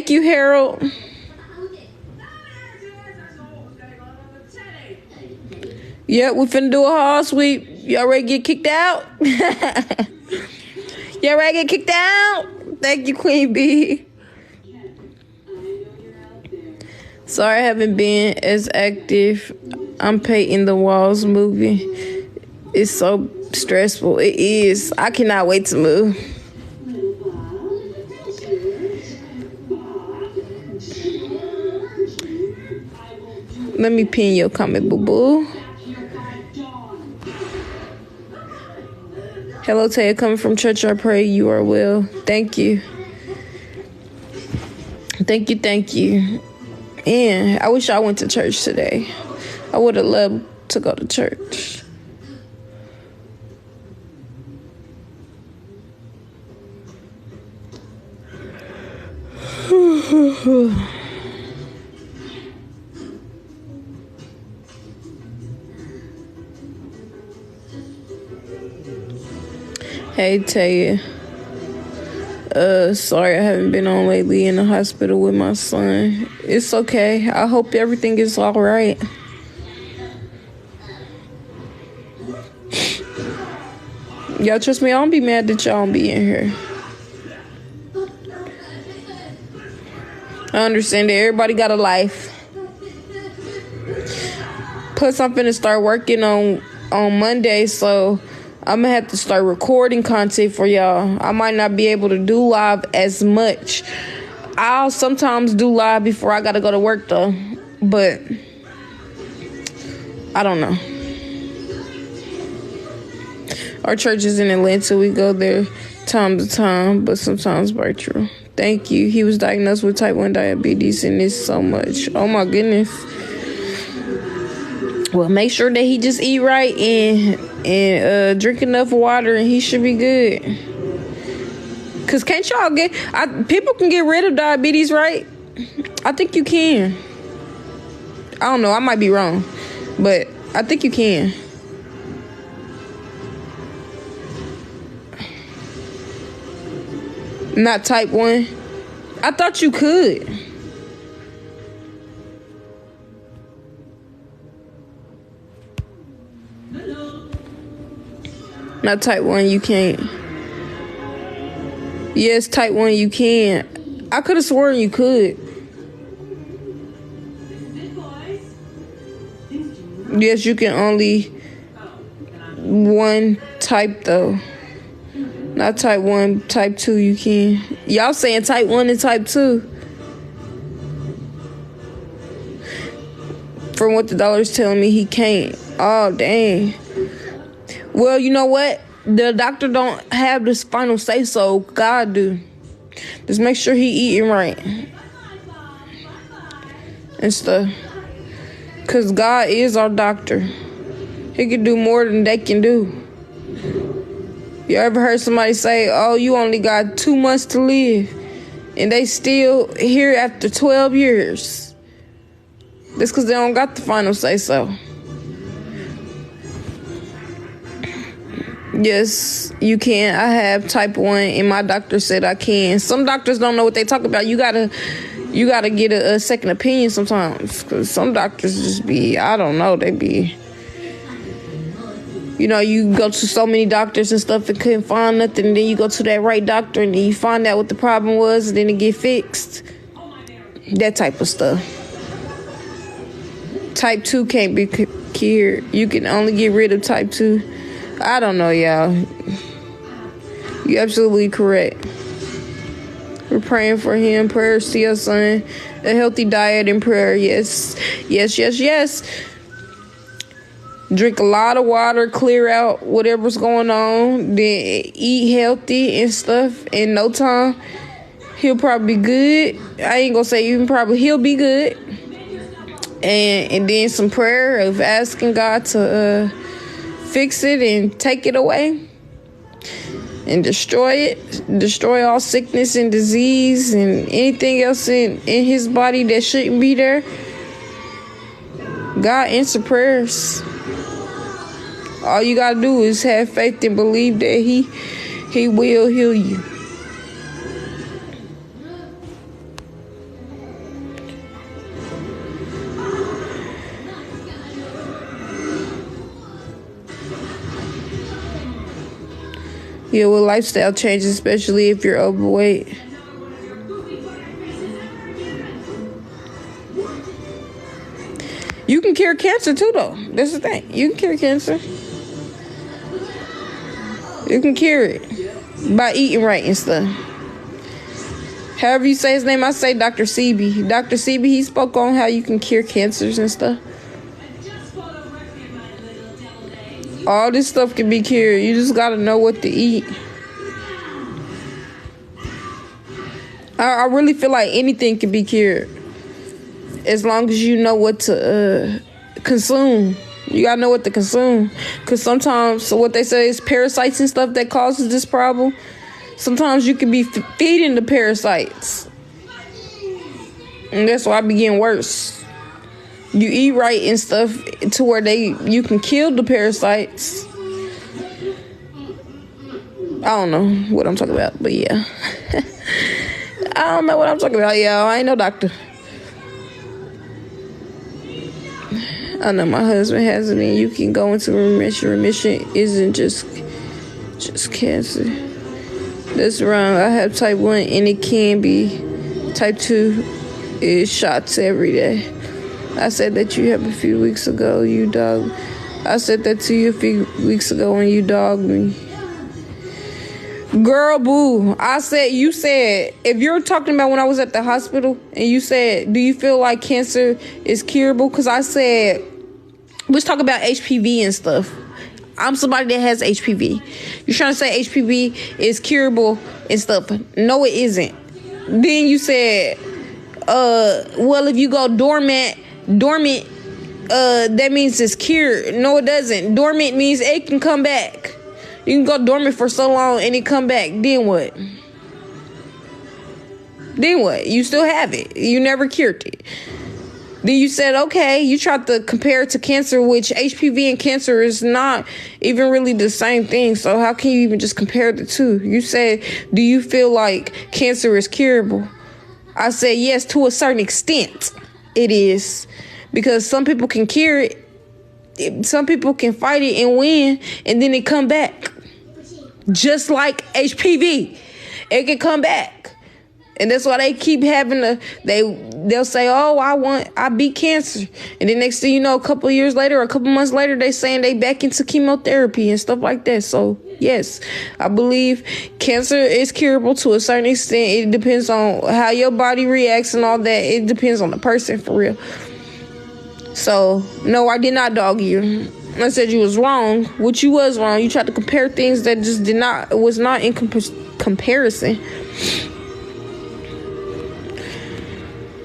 Thank you, Harold. Yep, we finna do a hall sweep. Y'all ready to get kicked out? Y'all ready to get kicked out? Thank you, Queen B. Sorry I haven't been as active. I'm painting the walls moving. It's so stressful. It is. I cannot wait to move. Let me pin your comment, boo-boo. Hello, Taya, coming from church. I pray you are well. Thank you. Thank you. And I wish I went to church today. I would have loved to go to church. Hey, Taya. Sorry I haven't been on lately in the hospital with my son. It's okay. I hope everything is all right. Y'all trust me, I don't be mad that y'all don't be in here. I understand that everybody got a life. Plus, I'm finna start working on Monday, so I'm gonna have to start recording content for y'all. I might not be able to do live as much. I'll sometimes do live before I gotta go to work though, but I don't know. Our church is in Atlanta. We go there time to time, but sometimes virtual. Thank you. He was diagnosed with type 1 diabetes and it's so much. Oh my goodness. Well, make sure that he just eat right and drink enough water and he should be good. Cause can't y'all people can get rid of diabetes, right? I think you can. I don't know, I might be wrong, but I think you can. Not type 1. I thought you could. Not type 1, you can't. Yes, type 1, you can. I could have sworn you could. Yes, you can only one type though. Not type 1, type 2 you can. Y'all saying type 1 and type 2. From what the dollar's telling me, he can't. Oh, dang. Well, you know what? The doctor don't have this final say so. God do. Just make sure he eating right. And stuff. Because God is our doctor. He can do more than they can do. You ever heard somebody say, oh, you only got 2 months to live, and they still here after 12 years? That's because they don't got the final say so. Yes, you can. I have type 1, and my doctor said I can. Some doctors don't know what they talk about. You gotta get a second opinion sometimes, because some doctors just be, I don't know, they be... You know, you go to so many doctors and stuff and couldn't find nothing. And then you go to that right doctor and then you find out what the problem was and then it get fixed. That type of stuff. Type 2 can't be cured. You can only get rid of type 2. I don't know, y'all. You're absolutely correct. We're praying for him. Prayers to your son. A healthy diet and prayer. Yes. Drink a lot of water, clear out whatever's going on, then eat healthy and stuff. In no time, he'll probably be good. I ain't gonna say even probably, he'll be good. And then some prayer of asking God to fix it and take it away and destroy it. Destroy all sickness and disease and anything else in his body that shouldn't be there. God answer prayers. All you gotta do is have faith and believe that he will heal you. Yeah, with lifestyle changes, especially if you're overweight. You can cure cancer too, though. That's the thing. You can cure cancer. You can cure it by eating right and stuff. However you say his name, I say Dr. Sebi. Dr. Sebi, he spoke on how you can cure cancers and stuff. All this stuff can be cured. You just gotta know what to eat. I really feel like anything can be cured as long as you know what to consume. You gotta know what to consume, because sometimes what they say is parasites and stuff that causes this problem. Sometimes you can be feeding the parasites, and that's why it be getting worse. You eat right and stuff to where you can kill the parasites. I don't know what I'm talking about, but yeah. I don't know what I'm talking about, y'all. I ain't no doctor. I know my husband has it, and you can go into remission. Remission isn't just cancer. That's wrong. I have type 1, and it can be. Type 2 is shots every day. I said that you have a few weeks ago. I said that to you a few weeks ago when you dogged me. Girl, boo. You said, if you're talking about when I was at the hospital and you said, do you feel like cancer is curable? Because I said, let's talk about HPV and stuff. I'm somebody that has HPV. You're trying to say HPV is curable and stuff. No, it isn't. Then you said, well, if you go dormant, that means it's cured. No, it doesn't. Dormant means it can come back. You can go dormant for so long and it come back. Then what? You still have it. You never cured it. Then you said, okay, you tried to compare it to cancer, which HPV and cancer is not even really the same thing. So how can you even just compare the two? You said, do you feel like cancer is curable? I said, yes, to a certain extent it is. Because some people can cure it. Some people can fight it and win, and then it come back. Just like HPV, it can come back, and that's why they keep having they'll say, "Oh, I beat cancer," and then next thing you know, a couple of years later, or a couple months later, they saying they back into chemotherapy and stuff like that. So yes, I believe cancer is curable to a certain extent. It depends on how your body reacts and all that. It depends on the person, for real. So no, I did not dog you. I said you was wrong, which you was wrong. You tried to compare things that just was not in comparison.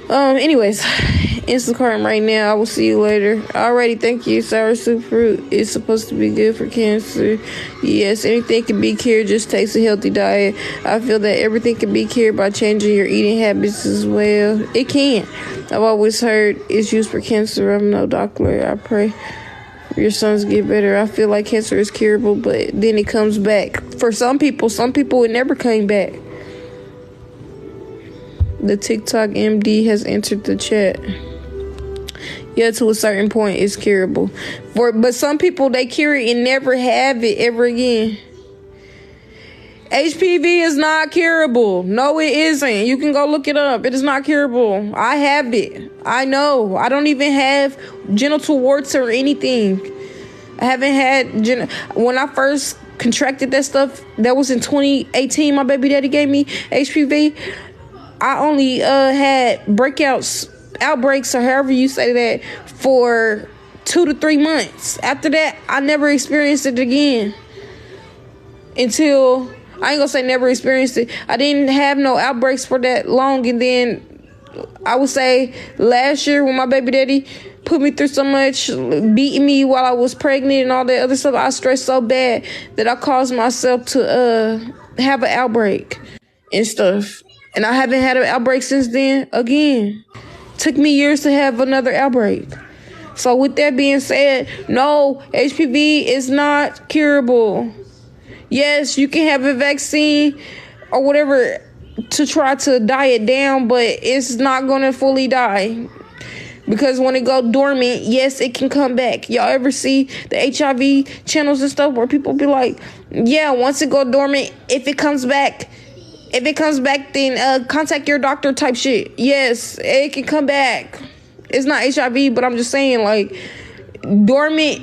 Anyways, Instacart right now. I will see you later. Alrighty, thank you. Sour soup fruit is supposed to be good for cancer. Yes, anything can be cured. Just takes a healthy diet. I feel that everything can be cured by changing your eating habits as well. It can. I've always heard it's used for cancer. I'm no doctor. I pray your sons get better. I feel like cancer is curable, but then it comes back. For some people it never came back. The TikTok MD has entered the chat. Yeah, to a certain point, it's curable. But some people, they cure it and never have it ever again. HPV is not curable. No, it isn't. You can go look it up. It is not curable. I have it. I know. I don't even have genital warts or anything. I haven't had when I first contracted that stuff, that was in 2018. My baby daddy gave me HPV. I only had outbreaks, or however you say that, for 2 to 3 months. After that, I never experienced it again. Until, I ain't gonna say never experienced it. I didn't have no outbreaks for that long. And then I would say last year, when my baby daddy put me through so much, beating me while I was pregnant and all that other stuff, I stressed so bad that I caused myself to have an outbreak and stuff. And I haven't had an outbreak since then again. Took me years to have another outbreak. So with that being said, no, HPV is not curable. Yes, you can have a vaccine or whatever to try to die it down, but it's not going to fully die. Because when it go dormant, yes, it can come back. Y'all ever see the HIV channels and stuff where people be like, yeah, once it go dormant, if it comes back, then contact your doctor type shit. Yes, it can come back. It's not HIV, but I'm just saying, like, dormant,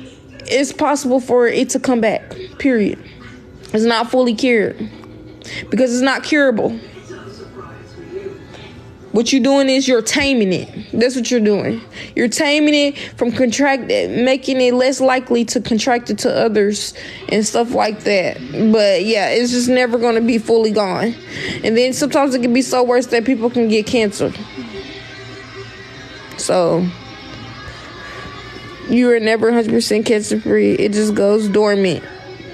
it's possible for it to come back, period. It's not fully cured because it's not curable. What you're doing is you're taming it. That's what you're doing. You're taming it from making it less likely to contract it to others and stuff like that. But yeah, it's just never going to be fully gone. And then sometimes it can be so worse that people can get cancer. So you are never 100% cancer free. It just goes dormant.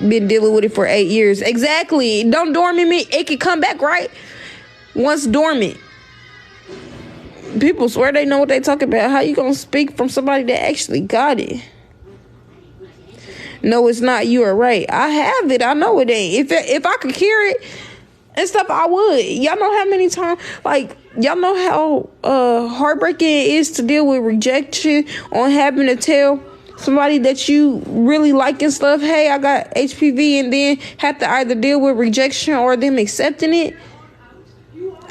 Been dealing with it for 8 years. Exactly. Don't dormant me. It can come back, right? Once dormant. People swear they know what they talking about. How you gonna speak from somebody that actually got it? No, it's not. You are right. I have it. I know it ain't. If I could cure it and stuff, I would. Y'all know how many times, like, y'all know how heartbreaking it is to deal with rejection on having to tell somebody that you really like and stuff, hey, I got HPV, and then have to either deal with rejection or them accepting it.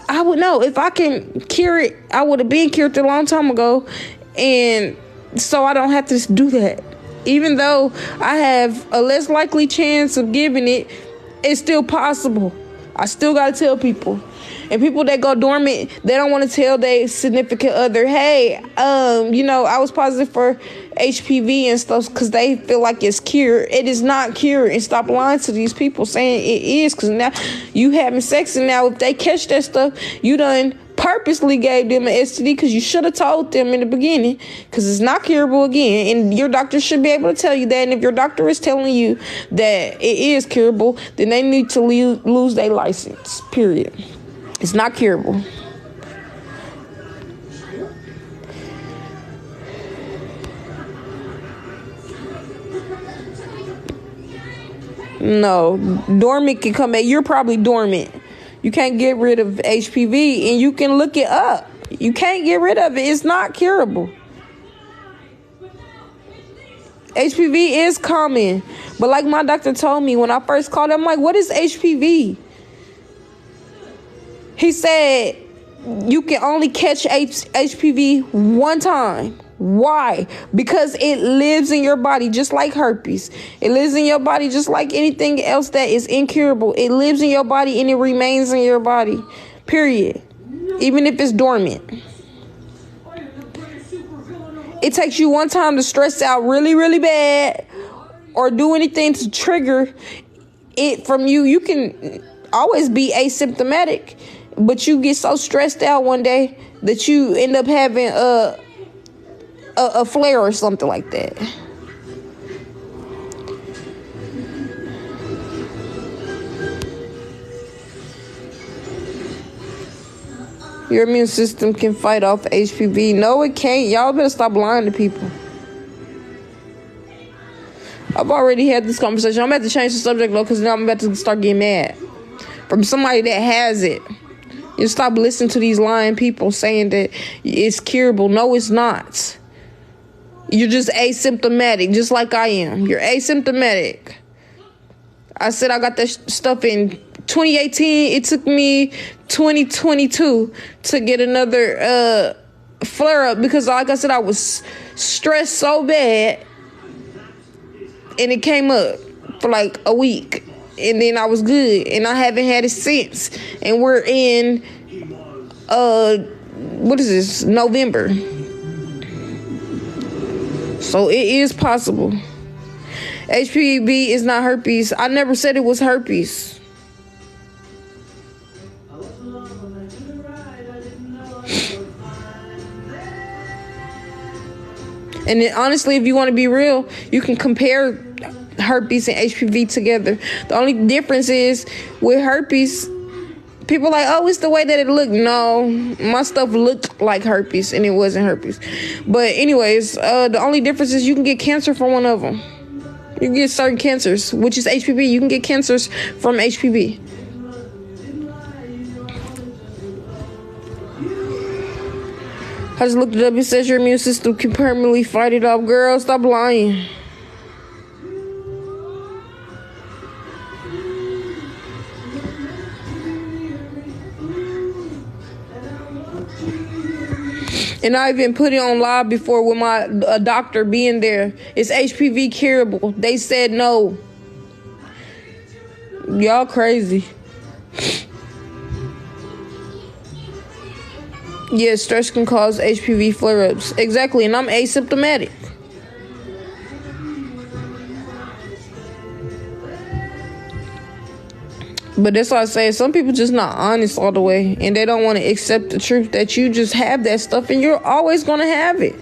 I would know. If I can cure it, I would have been cured a long time ago. And so I don't have to do that. Even though I have a less likely chance of giving it, it's still possible. I still got to tell people. And people that go dormant, they don't want to tell their significant other, hey, I was positive for HPV and stuff because they feel like it's cured. It is not cured. And stop lying to these people saying it is, because now you having sex, and now if they catch that stuff, you done purposely gave them an STD because you should have told them in the beginning, because it's not curable again. And your doctor should be able to tell you that. And if your doctor is telling you that it is curable, then they need to lose their license, period. It's not curable. No, dormant can come back. You're probably dormant. You can't get rid of HPV, and you can look it up. You can't get rid of it. It's not curable. HPV is common. But like my doctor told me when I first called, I'm like, what is HPV? He said you can only catch HPV one time. Why? Because it lives in your body just like herpes. It lives in your body just like anything else that is incurable. It lives in your body and it remains in your body. Period. Even if it's dormant. It takes you one time to stress out really, really bad or do anything to trigger it from you. You can always be asymptomatic, but you get so stressed out one day that you end up having a flare or something like that. Your immune system can fight off HPV. No, it can't. Y'all better stop lying to people. I've already had this conversation. I'm about to change the subject though, because now I'm about to start getting mad from somebody that has it. You stop listening to these lying people saying that it's curable. No, it's not. You're just asymptomatic, just like I am. You're asymptomatic. I said I got that stuff in 2018. It took me 2022 to get another flare up because, like I said, I was stressed so bad, and it came up for like a week, and then I was good, and I haven't had it since. And we're in what is this? November. So it is possible. HPV is not herpes. I never said it was herpes. And then, honestly, if you want to be real, you can compare herpes and HPV together. The only difference is with herpes, people are like, oh, it's the way that it looked. No, my stuff looked like herpes and it wasn't herpes. But anyways, the only difference is you can get cancer from one of them. You can get certain cancers, which is HPV. You can get cancers from HPV. I just looked it up. It says your immune system can permanently fight it off. Girl, stop lying. And I even put it on live before with a doctor being there. It's HPV curable. They said no. Y'all crazy. Yeah, stress can cause HPV flare-ups. Exactly, and I'm asymptomatic. But that's why I say some people just not honest all the way, and they don't want to accept the truth that you just have that stuff and you're always going to have it.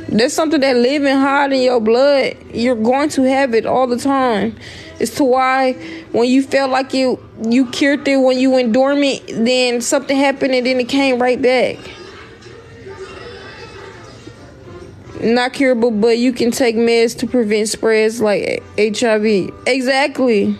There's something that live and hide in your blood. You're going to have it all the time. It's to why when you felt like you cured it when you went dormant, then something happened and then it came right back. Not curable, but you can take meds to prevent spreads like HIV. Exactly.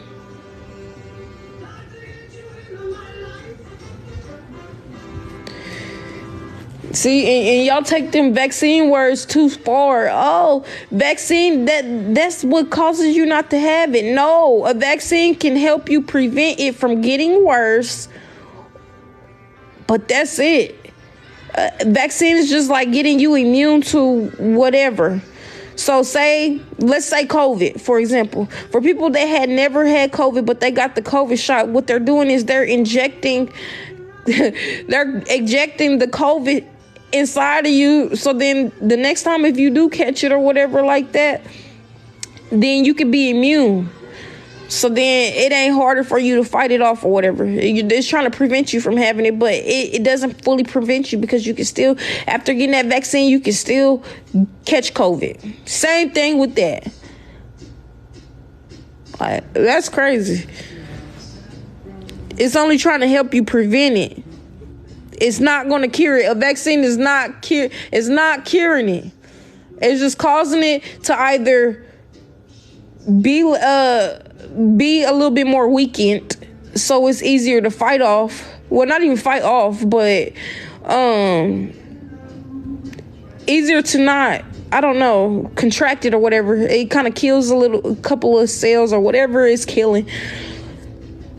See, and y'all take them vaccine words too far. Oh, vaccine, that's what causes you not to have it. No, a vaccine can help you prevent it from getting worse. But that's it. Vaccine is just like getting you immune to whatever. So let's say COVID, for example. For people that had never had COVID, but they got the COVID shot, what they're doing is they're ejecting the COVID inside of you. So then the next time if you do catch it or whatever like that, then you can be immune. So then it ain't harder for you to fight it off or whatever. It's trying to prevent you from having it, but it doesn't fully prevent you because you can still, after getting that vaccine, you can still catch COVID. Same thing with that. Like, that's crazy. It's only trying to help you prevent it. It's not going to cure it. A vaccine is not it's not curing it. It's just causing it to either be a little bit more weakened, so it's easier to fight off. Well, not even fight off, but easier to not, I don't know, contract it or whatever. It kind of kills a couple of cells or whatever it's killing.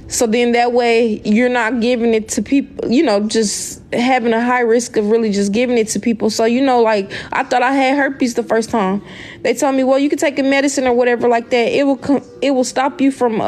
So then that way you're not giving it to people, just having a high risk of really just giving it to people. So, like I thought I had herpes the first time. They told me, well, you can take a medicine or whatever like that. It will stop you from